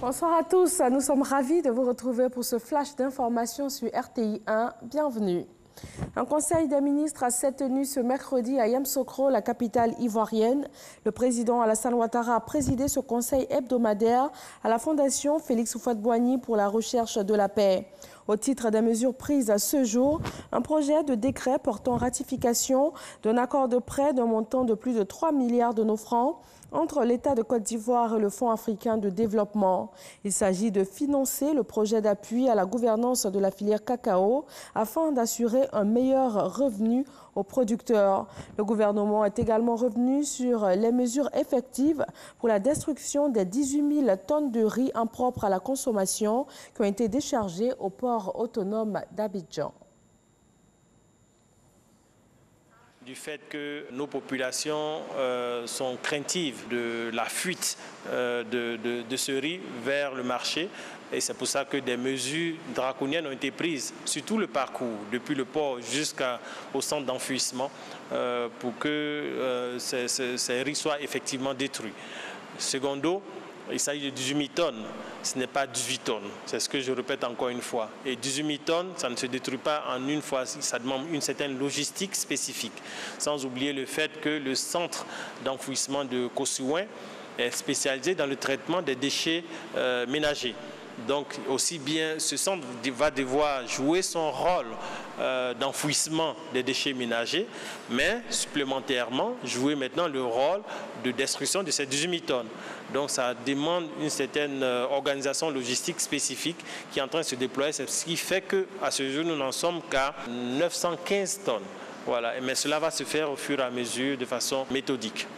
Bonsoir à tous, nous sommes ravis de vous retrouver pour ce flash d'information sur RTI 1. Bienvenue. Un conseil des ministres s'est tenu ce mercredi à Yamoussoukro, la capitale ivoirienne. Le président Alassane Ouattara a présidé ce conseil hebdomadaire à la Fondation Félix Houphouët-Boigny pour la recherche de la paix. Au titre des mesures prises à ce jour, un projet de décret portant ratification d'un accord de prêt d'un montant de plus de 3 milliards de nos francs entre l'État de Côte d'Ivoire et le Fonds africain de développement. Il s'agit de financer le projet d'appui à la gouvernance de la filière cacao afin d'assurer un meilleur revenu aux producteurs. Le gouvernement est également revenu sur les mesures effectives pour la destruction des 18 000 tonnes de riz impropres à la consommation qui ont été déchargées au port autonome d'Abidjan. Du fait que nos populations sont craintives de la fuite de ce riz vers le marché. Et c'est pour ça que des mesures draconiennes ont été prises sur tout le parcours, depuis le port jusqu'au centre d'enfouissement, pour que ces riz soient effectivement détruits. Secondo, il s'agit de 18 000 tonnes, ce n'est pas 18 tonnes, c'est ce que je répète encore une fois. Et 18 000 tonnes, ça ne se détruit pas en une fois, ça demande une certaine logistique spécifique. Sans oublier le fait que le centre d'enfouissement de Kossoouin est spécialisé dans le traitement des déchets ménagers. Donc aussi bien ce centre va devoir jouer son rôle d'enfouissement des déchets ménagers, mais supplémentairement jouer maintenant le rôle de destruction de ces 18 000 tonnes. Donc ça demande une certaine organisation logistique spécifique qui est en train de se déployer, c'est ce qui fait qu'à ce jour nous n'en sommes qu'à 915 tonnes. Voilà. Mais cela va se faire au fur et à mesure de façon méthodique.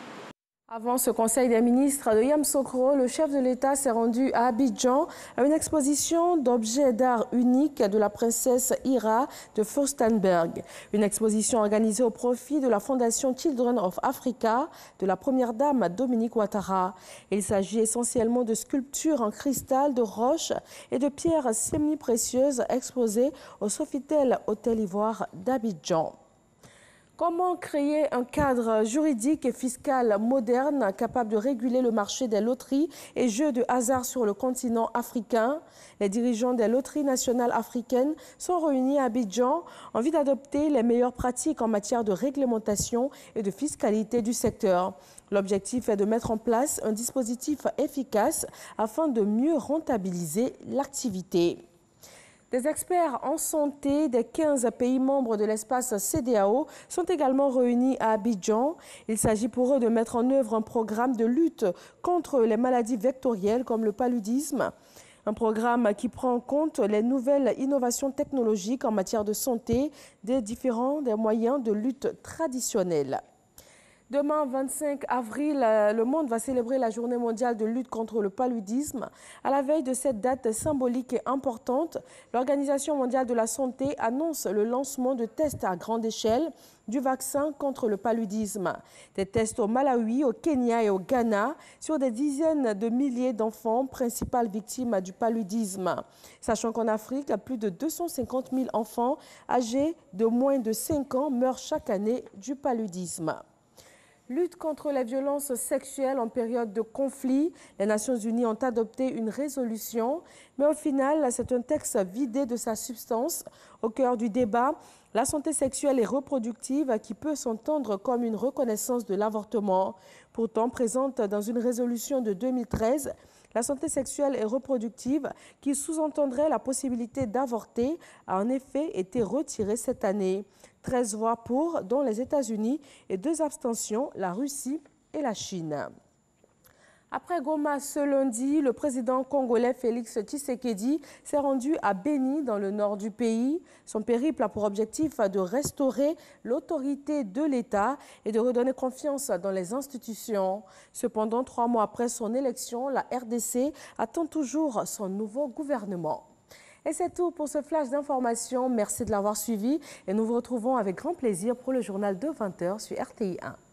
Avant ce conseil des ministres de Yamoussoukro, le chef de l'État s'est rendu à Abidjan à une exposition d'objets d'art uniques de la princesse Ira de Furstenberg. Une exposition organisée au profit de la Fondation Children of Africa de la première dame Dominique Ouattara. Il s'agit essentiellement de sculptures en cristal, de roches et de pierres semi-précieuses exposées au Sofitel Hôtel Ivoire d'Abidjan. Comment créer un cadre juridique et fiscal moderne capable de réguler le marché des loteries et jeux de hasard sur le continent africain? Les dirigeants des loteries nationales africaines sont réunis à Abidjan en vue d'adopter les meilleures pratiques en matière de réglementation et de fiscalité du secteur. L'objectif est de mettre en place un dispositif efficace afin de mieux rentabiliser l'activité. Des experts en santé des 15 pays membres de l'espace CEDEAO sont également réunis à Abidjan. Il s'agit pour eux de mettre en œuvre un programme de lutte contre les maladies vectorielles comme le paludisme. Un programme qui prend en compte les nouvelles innovations technologiques en matière de santé des moyens de lutte traditionnels. Demain, 25 avril, le monde va célébrer la journée mondiale de lutte contre le paludisme. À la veille de cette date symbolique et importante, l'Organisation mondiale de la santé annonce le lancement de tests à grande échelle du vaccin contre le paludisme. Des tests au Malawi, au Kenya et au Ghana sur des dizaines de milliers d'enfants, principales victimes du paludisme. Sachant qu'en Afrique, plus de 250 000 enfants âgés de moins de 5 ans meurent chaque année du paludisme. Lutte contre les violences sexuelles en période de conflit. Les Nations Unies ont adopté une résolution, mais au final, c'est un texte vidé de sa substance. Au cœur du débat, la santé sexuelle et reproductive qui peut s'entendre comme une reconnaissance de l'avortement. Pourtant, présente dans une résolution de 2013, la santé sexuelle et reproductive, qui sous-entendrait la possibilité d'avorter, a en effet été retirée cette année. 13 voix pour, dont les États-Unis, et 2 abstentions, la Russie et la Chine. Après Goma ce lundi, le président congolais Félix Tshisekedi s'est rendu à Béni, dans le nord du pays. Son périple a pour objectif de restaurer l'autorité de l'État et de redonner confiance dans les institutions. Cependant, 3 mois après son élection, la RDC attend toujours son nouveau gouvernement. Et c'est tout pour ce flash d'information. Merci de l'avoir suivi et nous vous retrouvons avec grand plaisir pour le journal de 20 h sur RTI 1.